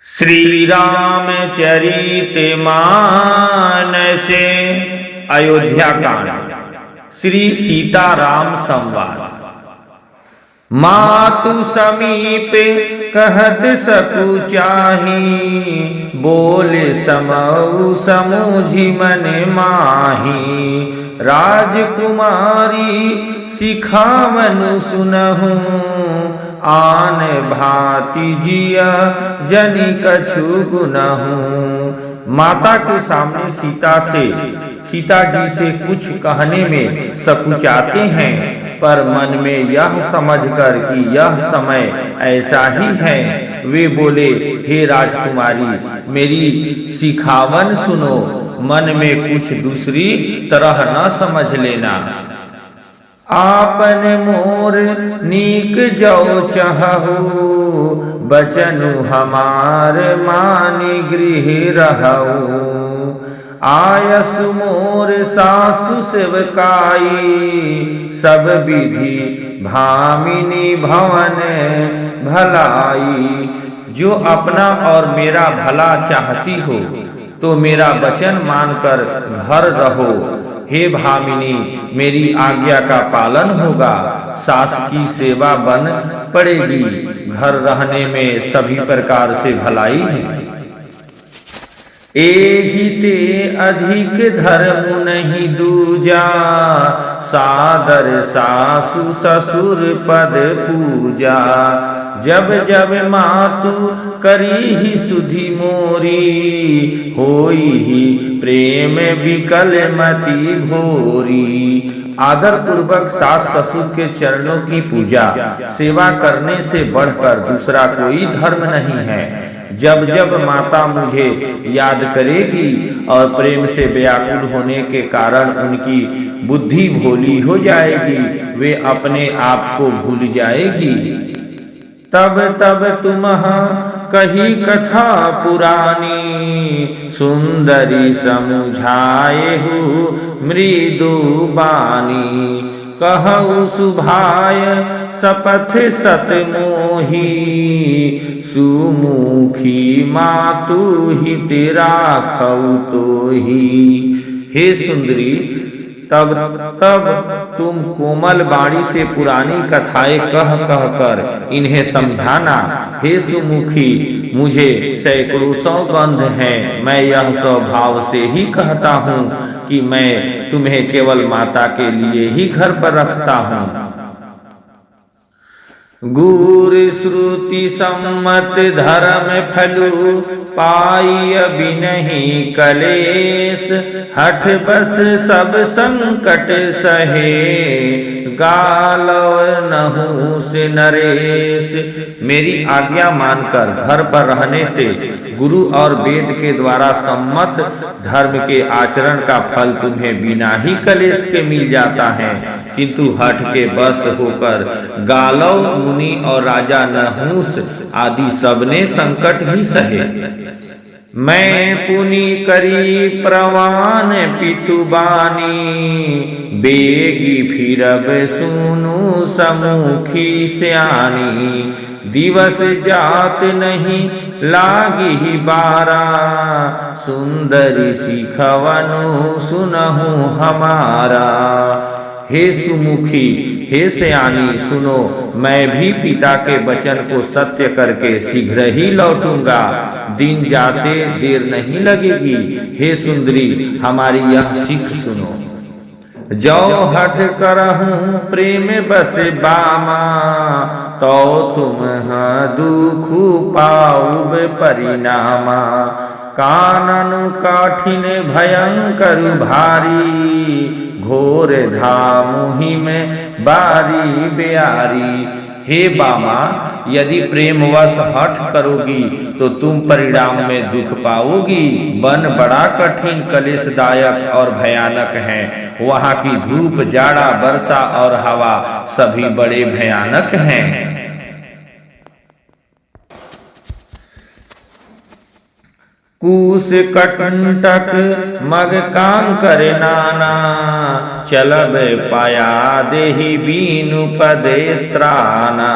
श्री रामचरित मानस अयोध्या कांड श्री सीताराम संवाद। मातु समीप कहत सकु चाही, बोले समऊ समुझि मन माही। राजकुमारी सिखावनु सुनहु, आन भांति जिया जनि कछु गुनहु। माता के सामने सीता जी से कुछ कहने में सकुचाते हैं, पर मन में यह समझकर कि यह समय ऐसा ही है, वे बोले, हे राजकुमारी, मेरी सिखावन सुनो, मन में कुछ दूसरी तरह न समझ लेना। आपन मोर नीक जो चाहु, बचनु हमार मानी गृह रहु। आयसु मोर सासु सेवकाई, सब विधि भामिनी भवन भलाई। जो अपना और मेरा भला चाहती हो, तो मेरा वचन मानकर घर रहो। हे भामिनी, मेरी आज्ञा का पालन होगा, सास की सेवा बन पड़ेगी। घर रहने में सभी प्रकार से भलाई है। एहि ते अधिक धर्म नहीं दूजा, सादर सासु ससुर पद पूजा। जब जब मातु करी ही सुधि मोरी, होई ही प्रेम विकल मति भोरी। आदर पूर्वक सास ससुर के चरणों की पूजा सेवा करने से बढ़कर दूसरा कोई धर्म नहीं है। जब जब माता मुझे याद करेगी और प्रेम से व्याकुल होने के कारण उनकी बुद्धि भोली हो जाएगी, वे अपने आप को भूल जाएगी। तब तब तुम्ह कही कथा पुरानी, सुंदरी समुझाएहु मृदु बानी। कहु सुभाय सपथ सत मोही, सुमुखी मातु हित राखौ तोही। हे सुंदरी, तब तुम कोमल बाणी से पुरानी कथाएं कह कर इन्हें समझाना। हे सुमुखी, मुझे सैकड़ों सौगंध हैं, मैं यह स्वभाव से ही कहता हूँ कि मैं तुम्हें केवल माता के लिए ही घर पर रखता हूँ। गुर श्रुति सम्मत धर्म फलु, पाई अभी नहीं कलेश। हठ बस सब संकट सहे, गालव नहु से नरेश। मेरी आज्ञा मानकर घर पर रहने से गुरु और वेद के द्वारा सम्मत धर्म के आचरण का फल तुम्हें बिना ही कलेश के मिल जाता है, किंतु हठ के बस होकर गालव मुनि और राजा नहुस आदि सबने संकट ही सहे। मैं पुनि करी प्रवान पितुबानी, बेगी फिरब सुनु समुखी स्यानी। दिवस जात नहीं लागी ही बारा, सुंदरी सिखवनु सुनहु हमारा। हे सुमुखी, हे सयानी, सुनो, मैं भी पिता के वचन को सत्य करके शीघ्र ही लौटूंगा। दिन जाते देर नहीं लगेगी। हे सुंदरी, हमारी यह सीख सुनो। जो हठ करहूं प्रेम बस बामा, तो तुम दुख पाउब परिणामा। कानन काठिन भयंकर भारी, घोर धामुहि में बारी ब्यारी। हे बामा, यदि प्रेमवश हठ करोगी तो तुम परिणाम में दुख पाओगी। वन बड़ा कठिन कलेशदायक और भयानक है, वहाँ की धूप, जाड़ा, वर्षा और हवा सभी बड़े भयानक हैं। कूस कंटक मग कांकर नाना, चलब पाया देहि बीनु पदे त्राना।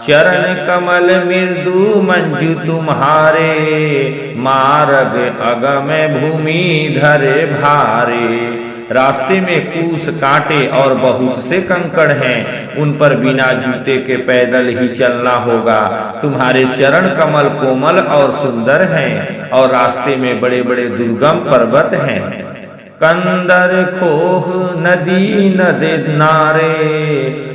चरण कमल मृदु मंजु तुम्हारे, मार्ग अगम भूमि धरे भारे। रास्ते में कूस कांटे और बहुत से कंकड़ हैं, उन पर बिना जूते के पैदल ही चलना होगा। तुम्हारे चरण कमल कोमल और सुंदर हैं, और रास्ते में बड़े बड़े दुर्गम पर्वत हैं। कंदर खोह नदी नद नारे,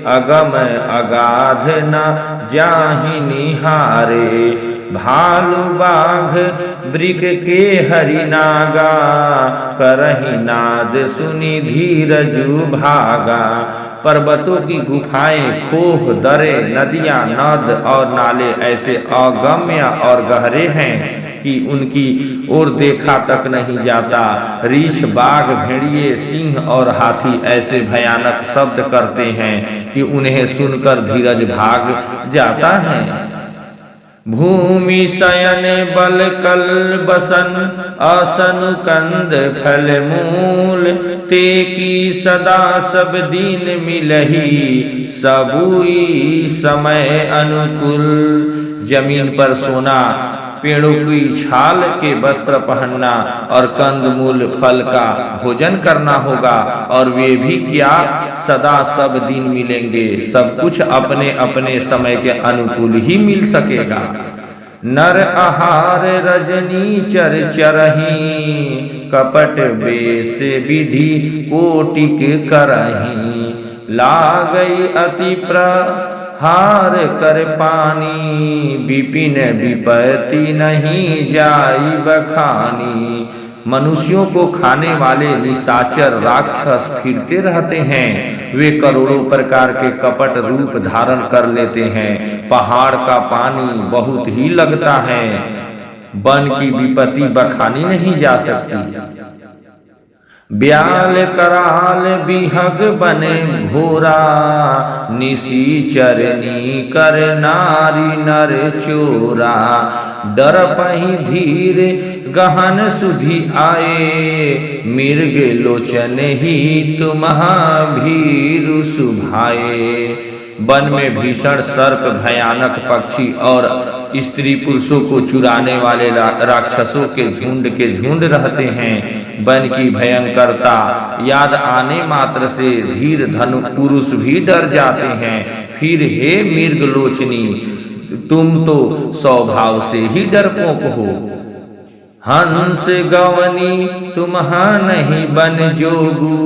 अगम अगाध न जाहि निहारे। भालू बाघ मृग के हरिनागा, करहि नाद सुनि धीरजु भागा। पर्वतों की गुफाएं, खोह, दरे, नदियां, नद और नाले ऐसे अगम्य और गहरे हैं कि उनकी ओर देखा तक नहीं जाता। रीछ, बाघ, भेड़िए, सिंह और हाथी ऐसे भयानक शब्द करते हैं कि उन्हें सुनकर धीरज भाग जाता है। भूमि शयन बल कल बसन, आसन कंद फल मूल। ते की सदा सब दीन मिलही, सबुई समय अनुकूल। जमीन पर सोना, पेड़ों की छाल के वस्त्र पहनना और कंदमूल फल का भोजन करना होगा, और वे भी क्या सदा सब दिन मिलेंगे। सब कुछ अपने अपने समय के अनुकूल ही मिल सकेगा। नर आहार रजनी चर चरही, कपट बेस विधि कोटिक करही। लागई अति हार कर पानी, विपिन विपत्ति नहीं जाई बखानी। मनुष्यों को खाने वाले निशाचर राक्षस फिरते रहते हैं। वे करोड़ों प्रकार के कपट रूप धारण कर लेते हैं। पहाड़ का पानी बहुत ही लगता है, वन की विपत्ति बखानी नहीं जा सकती। ब्याल कराल बिहग बने घोरा, निशिचरनी कर नारी नर चोरा। डर पही धीर गहन सुधि आए, मृग लोचन ही तुम्हा भीरु सुभाए। वन में भीषण सर्प, भयानक पक्षी और स्त्री पुरुषों को चुराने वाले राक्षसों के झुंड रहते हैं। वन की भयंकरता याद आने मात्र से धीर धनु पुरुष भी डर जाते हैं। फिर हे मृगलोचनी, तुम तो स्वभाव से ही डरपोक हो। हंस गवनी तुम्हा नहीं बन जोगू,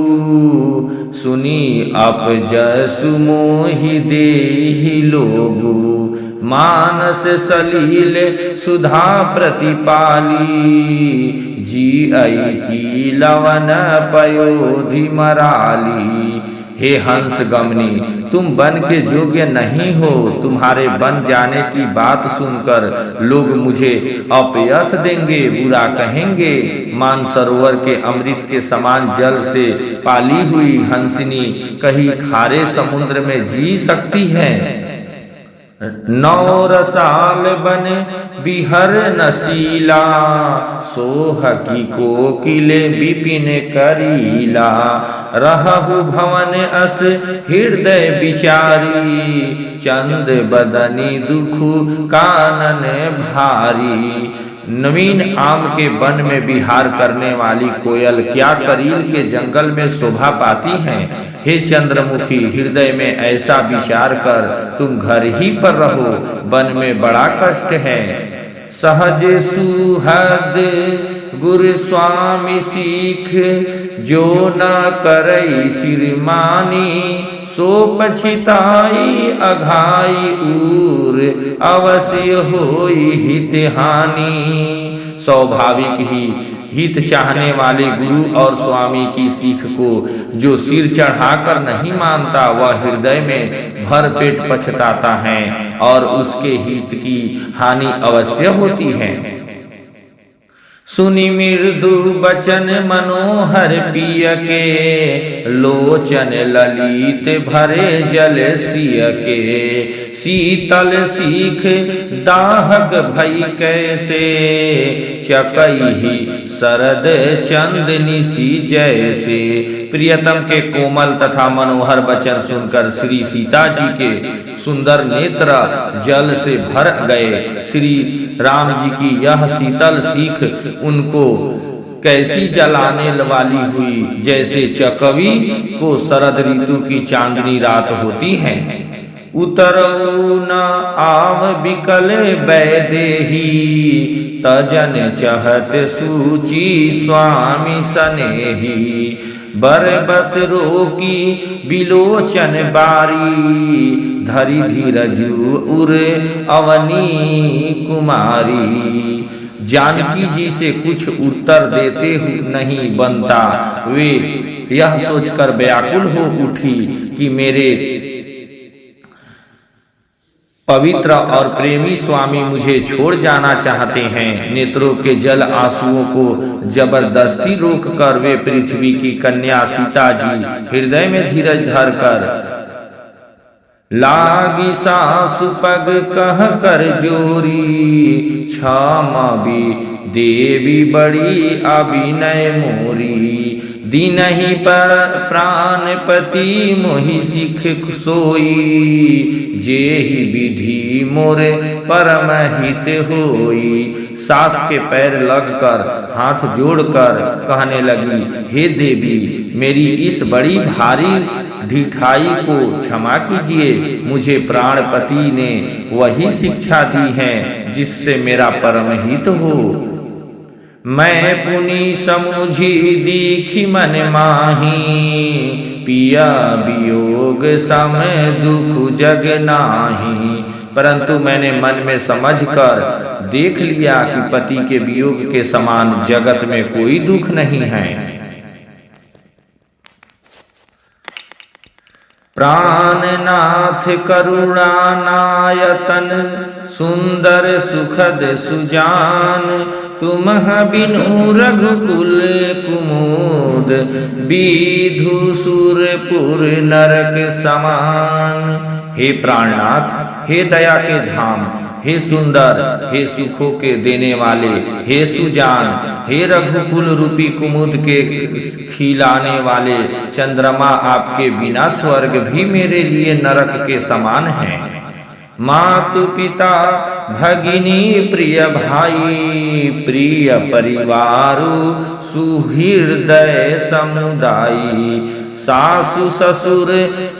सुनी अपजसु मोहि देहि लोगू। मानस सलील सुधा प्रतिपाली, जी आई की लवन पयोधि मराली। हे हंस गमनी, तुम बन के योग्य नहीं हो। तुम्हारे बन जाने की बात सुनकर लोग मुझे अपयश देंगे, बुरा कहेंगे। मानसरोवर के अमृत के समान जल से पाली हुई हंसिनी कहीं खारे समुद्र में जी सकती है। 9 रसाल बने बिहर नसीला, सोह की कोकिले विपिन करीला। रहु भवन अस हृदय विचारी, चंद बदनी दुखु कानन भारी। नवीन आम के वन में विहार करने वाली कोयल क्या करील के जंगल में शोभा पाती हैं। हे चंद्रमुखी, हृदय में ऐसा विचार कर तुम घर ही पर रहो, वन में बड़ा कष्ट है। सहज सुहद गुरु स्वामी सीख, जो न करई सिरमानी। सो पछिताई अघाई उर, अवश्य होई हित हानि। स्वाभाविक ही हित चाहने वाले गुरु और स्वामी की सीख को जो सिर चढ़ाकर नहीं मानता, वह हृदय में भर पेट पछताता है और उसके हित की हानि अवश्य होती है। सुनि मृदु बचन मनोहर पिय के, लोचन ललित भरे जल सिय के। शीतल सीख दाहक भई कैसे, चकई शरद चंदनी सी जैसे। प्रियतम के कोमल तथा मनोहर वचन सुनकर श्री सीता जी के सुंदर नेत्र जल से भर गए। श्री राम जी की यह शीतल सीख उनको कैसी जलाने वाली हुई, जैसे चकवी को शरद ऋतु की चांदनी रात होती है। उतरऊ न आव बिकल बैदेही, तजन चहत सूची स्वामी सनेही। बर बस रोकी बिलोचन बारी, धरि धीरजु उर अवनी कुमारी। जानकी जी से कुछ उत्तर देते नहीं बनता। वे यह सोचकर व्याकुल हो उठी कि मेरे पवित्र और प्रेमी स्वामी मुझे छोड़ जाना चाहते हैं। नेत्रों के जल आंसुओं को जबरदस्ती रोककर वे पृथ्वी की कन्या सीता जी हृदय में धीरज धरकर लागी सासु पग कह कर जोरी, क्षमा भी देवी बड़ी अभिनय मोरी। दीनहि पर प्राणपति मोहि सिख सोई, जेहि विधि मोरे परम हित होई। सास के पैर लगकर हाथ जोड़कर कहने लगी, हे देवी, मेरी इस बड़ी भारी ढिठाई को क्षमा कीजिए। मुझे प्राणपति ने वही शिक्षा दी है जिससे मेरा परम हित हो। मैं पुनि समुझी दीखी मन माही, पिया वियोग समय दुख जग नाही। परंतु मैंने मन में समझकर देख लिया कि पति के वियोग के समान जगत में कोई दुख नहीं है। प्राणनाथ करुणा नायतन, सुंदर सुखद सुजान। तुमह बिनु रघुकुल कुमुद, विधु सुरपुर नरक समान। हे प्राणनाथ, हे दया के धाम, हे सुंदर, हे सुखों के देने वाले, हे सुजान, हे रघुकुल रूपी कुमुद के खिलाने वाले चंद्रमा, आपके बिना स्वर्ग भी मेरे लिए नरक के समान है। मातु पिता भगिनी प्रिय भाई, प्रिय परिवारु सुहृदय समुदायी। सासु ससुर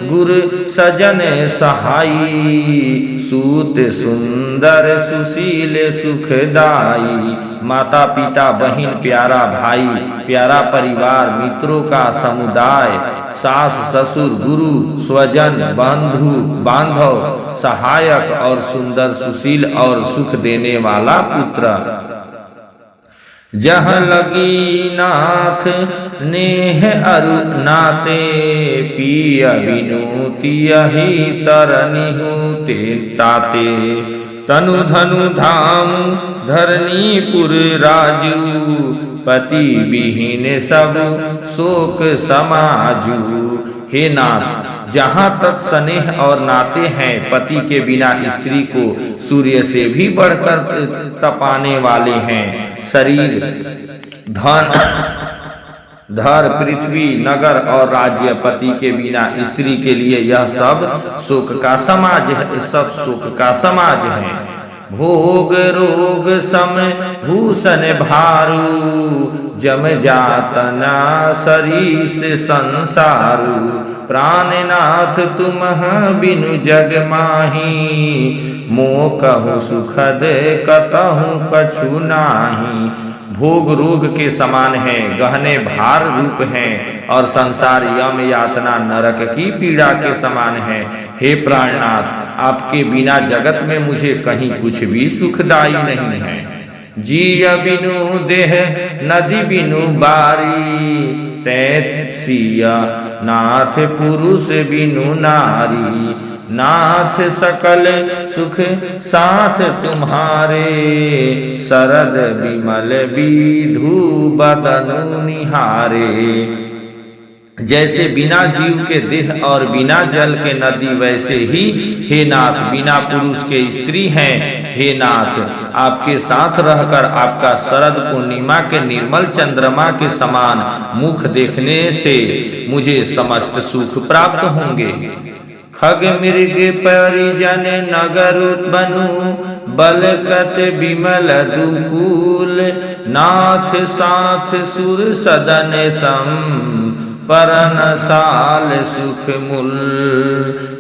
गुर सजन सहाई, सूत सुंदर सुशील सुखदाई। माता पिता बहन प्यारा भाई, प्यारा परिवार, मित्रों का समुदाय, सास ससुर गुरु स्वजन बंधु बांधव, सहायक और सुंदर सुशील और सुख देने वाला पुत्र। जहाँ लगी नाथ नेह अरु नाते, पिया बिनु तियहि तरनिहु ते ताते। तनु धनु धाम धरनीपुर राजू, पति विहीन सब शोक समाजू। हे नाथ, जहाँ तक स्नेह और नाते हैं, पति के बिना स्त्री को सूर्य से भी बढ़कर तपाने वाले हैं। शरीर, धन, धर, पृथ्वी, नगर और राज्य, पति के बिना स्त्री के लिए यह सब शोक का समाज है, सब शोक का समाज है। भोग रोग सम भूषण भारू, जम जातना सरीस संसारू। प्राणनाथ तुमह बिनु जग माही, मो कहु सुखद कतहु कछु नाही। भोग रोग के समान है, गहने भार रूप हैं और संसार यम यातना नरक की पीड़ा के समान है। हे प्राणनाथ, आपके बिना जगत में मुझे कहीं कुछ भी सुखदायी नहीं है। जिय बिनु देह नदी बिनु बारी, तैसिया नाथ पुरुष बिनु नारी। नाथ सकल सुख साथ तुम्हारे, शरद विमल विधु बदनु निहारे। जैसे बिना जीव के देह और बिना जल के नदी, वैसे ही हे नाथ बिना पुरुष के स्त्री हैं। हे नाथ, आपके साथ रहकर आपका शरद पूर्णिमा के निर्मल चंद्रमा के समान मुख देखने से मुझे समस्त सुख प्राप्त होंगे। खग मृग परिजन नगर बनु, बलकत विमल दुकूल, नाथ साथ सुर सदन सम, परन साल सुख मूल।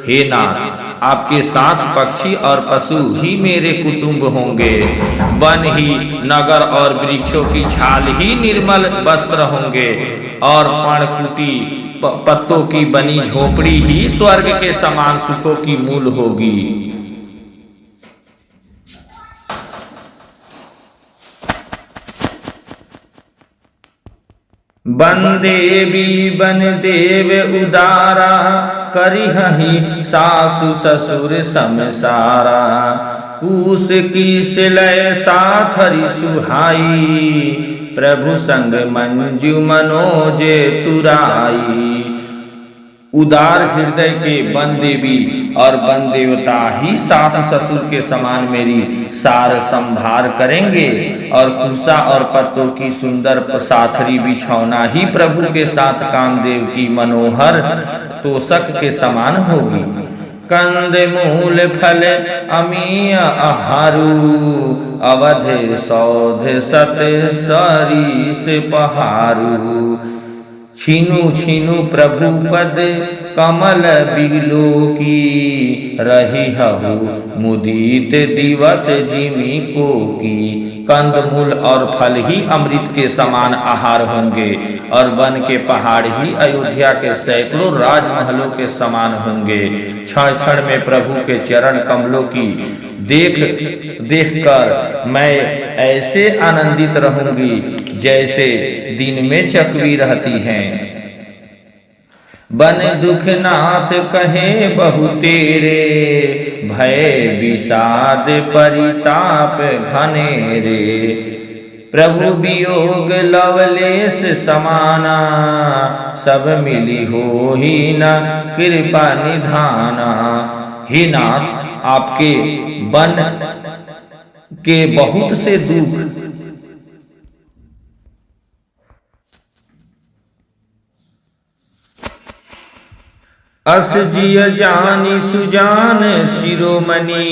हे नाथ, आपके साथ पक्षी और पशु ही मेरे कुटुंब होंगे। वन ही, नगर और वृक्षों की छाल ही निर्मल वस्त्र होंगे, और पर्णकुटी पत्तों की बनी झोपड़ी ही स्वर्ग के समान सुखों की मूल होगी। बन देवी बन देव उदारा, करिहहि सासु ससुर समसारा, कूस की सिलय साथरी सुहाई, प्रभु संग मंजू मनोजे तुराई। उदार हृदय के वन देवी और वन देवता ही सास ससुर के समान मेरी सार संभार करेंगे, और कुसा और पत्तों की सुंदर साथरी बिछौना ही प्रभु के साथ कामदेव की मनोहर तोषक के समान होगी। कंद मूल फल अमीय आहारू, अवध सौध सत सरीस पहारू, छीनु छीनु प्रभु पद कमल बिलो की, रही हहु मुदीत दिवस जिमी को की। कंदमूल और फल ही अमृत के समान आहार होंगे, और वन के पहाड़ ही अयोध्या के सैकड़ों राजमहलों के समान होंगे। क्षण क्षण में प्रभु के चरण कमलों की देख कर मैं ऐसे आनंदित रहूंगी जैसे दिन में चकवी रहती हैं। बन दुखनाथ कहे बहु तेरे, भय विषाद परिताप घनेरे, प्रभु वियोग लवलेश समाना, सब मिली हो ही न कृपा निधाना। हे नाथ, आपके बन के बहुत से दुख अस जिय जानी सुजान शिरोमणि,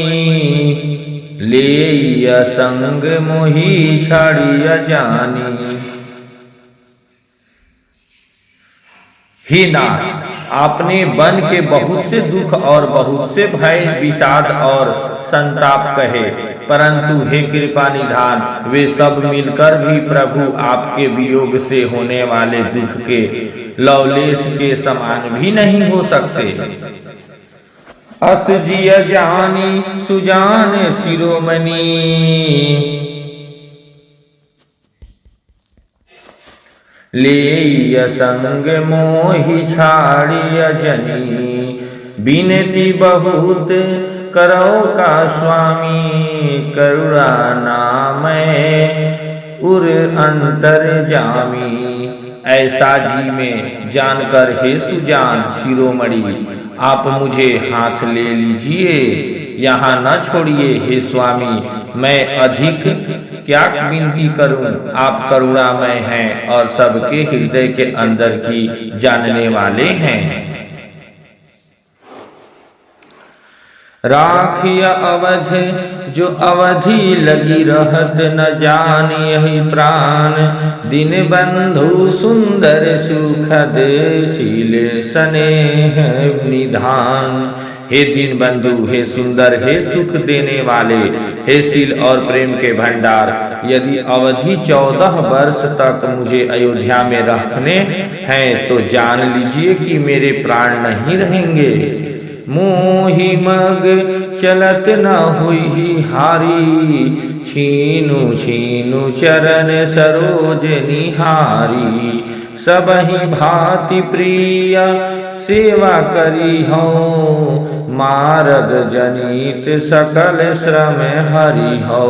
ले संग मोहि छाड़िया जानी। हे नाथ, आपने वन के बहुत से दुख और बहुत से भय विषाद और संताप कहे, परंतु हे कृपा निधान, वे सब मिलकर भी प्रभु आपके वियोग से होने वाले दुख के लवलेश के समान भी नहीं हो सकते। अस जिय जानी सुजान शिरोमणि, ले संग मोहि छाड़िय जनी, बिनती बहुत करो का स्वामी, करुणा नाम उर अंतर जामी। ऐसा जी में जानकर हे सुजान शिरोमणि, आप मुझे हाथ ले लीजिए, यहाँ न छोड़िए हे स्वामी। मैं अधिक क्या विनती करूं, आप करुणामय हैं और सबके हृदय के अंदर की जानने वाले हैं। राखिया अवध जो अवधि लगी रहत, न जान यही प्राण, दिन बंधु सुंदर सुखद, शील स्नेह निधान। हे दीन बंधु, हे सुंदर, हे सुख देने वाले, हे शील और प्रेम के भंडार, यदि अवधि 14 वर्ष तक मुझे अयोध्या में रखने हैं तो जान लीजिए कि मेरे प्राण नहीं रहेंगे। मोहि मग चलत न हुई हारी, छीनु छीनु चरण सरोज निहारी। सबहि भांति प्रिय सेवा करी हूँ, मार्ग जनित सकल श्रम हरि हो।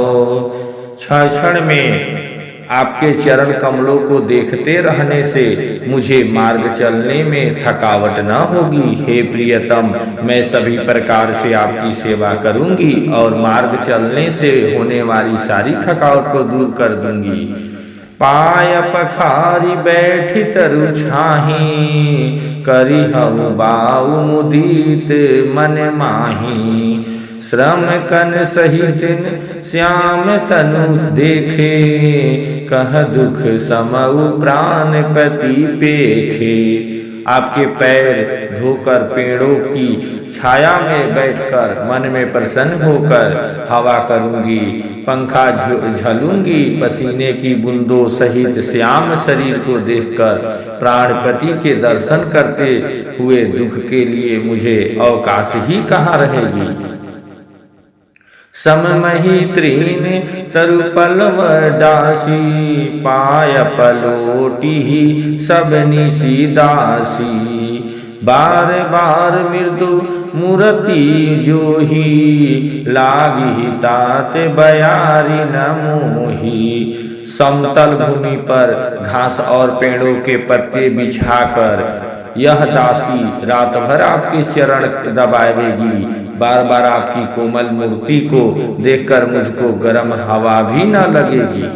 क्षण में आपके चरण कमलों को देखते रहने से मुझे मार्ग चलने में थकावट न होगी। हे प्रियतम, मैं सभी प्रकार से आपकी सेवा करूंगी और मार्ग चलने से होने वाली सारी थकावट को दूर कर दूंगी। पाय पखारी बैठी तरु छाही, करी हऊ बाऊ मुदीत मन माही। श्रम कन सहित श्याम तनु देखे, कह दुख समऊ प्राण पति पेखे। आपके पैर धोकर पेड़ों की छाया में बैठकर मन में प्रसन्न होकर हवा करूंगी, पंखा झलूंगी। पसीने की बूंदों सहित श्याम शरीर को देखकर प्राणपति के दर्शन करते हुए दुख के लिए मुझे अवकाश ही कहाँ रहेगी। सममहि तृण तरु पल्लव डासी, पाय पलोटी सब निशि दासी। बार बार मृदु मूर्ति जोही, लागी तात बयारी न मोही। समतल भूमि पर घास और पेड़ों के पत्ते बिछाकर यह दासी रात भर आपके चरण दबाएगी। बार बार आपकी कोमल मूर्ति को देखकर मुझको गर्म हवा भी न लगेगी।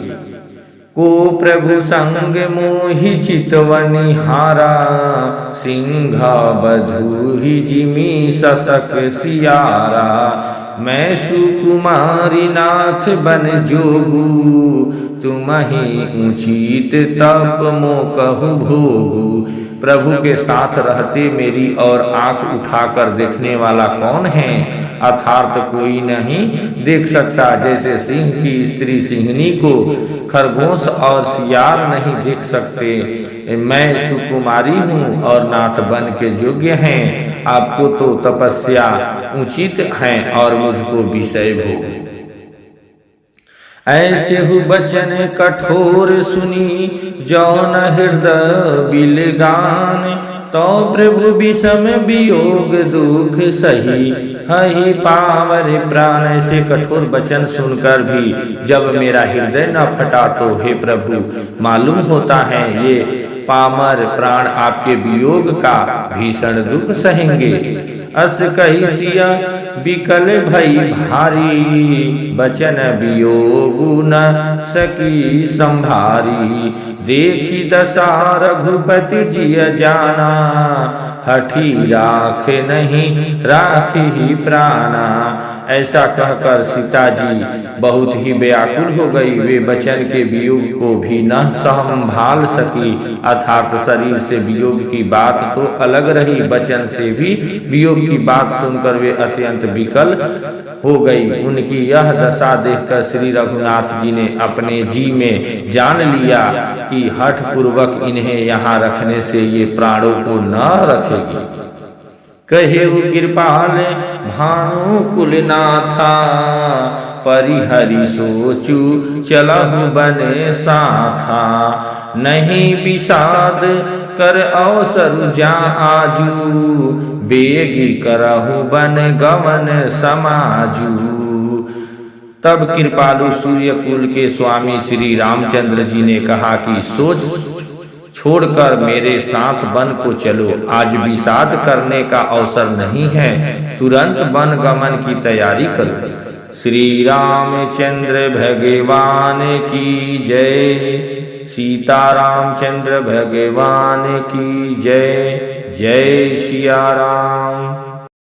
को प्रभु संग मोहि चितवनी हारा, सिंह बधू ही जिमी ससक सियारा। मैं सुकुमारी नाथ बन जोगू, तुमहि उचित तप मोकहु भोगू। प्रभु के साथ रहते मेरी और आंख उठाकर देखने वाला कौन है? अर्थात कोई नहीं देख सकता। जैसे सिंह की स्त्री सिंहनी को खरगोश और सियार नहीं देख सकते, मैं सुकुमारी हूँ और नाथ बन के योग्य हैं। आपको तो तपस्या उचित है और मुझको विषय भोग। ऐसे हु बचन कठोर सुनी, जौन हृदय बिलगान। तो प्रभु विषम वियोग दुख सही, हहि पावर प्राण। ऐसे कठोर वचन सुनकर भी जब मेरा हृदय न फटा तो हे प्रभु मालूम होता है ये पामर प्राण आपके वियोग का भीषण दुख सहेंगे। अस कही सिया बिकल भई भारी, बचन वियोगु न सकी संभारी। देखी दशा रघुपति जिय जाना, हठी राख नहीं राखी प्राणा। ऐसा कहकर सीता जी बहुत ही व्याकुल हो गई। वे बचन के वियोग को भी न संभाल सकी। अर्थात शरीर से वियोग की बात तो अलग रही, बचन से भी वियोग की बात सुनकर वे अत्यंत विकल हो गई। उनकी यह दशा देखकर श्री रघुनाथ जी ने अपने जी में जान लिया कि हठ पूर्वक इन्हें यहाँ रखने से ये प्राणों को न रखेगी। कहेउ कृपाल भानुकुल नाथा, परिहरि सोचू चलहु बने साथा। नहीं विषाद कर अवसर जा आजू, बेगी करहु बन गमन समाजू। तब कृपालु सूर्यकुल के स्वामी श्री रामचंद्र जी ने कहा कि सोच छोड़कर मेरे साथ वन को चलो। आज विषाद करने का अवसर नहीं है, तुरंत वन गमन की तैयारी करो। श्री रामचंद्र भगवान की जय। सीता रामचंद्र भगवान की जय। जय सिया राम।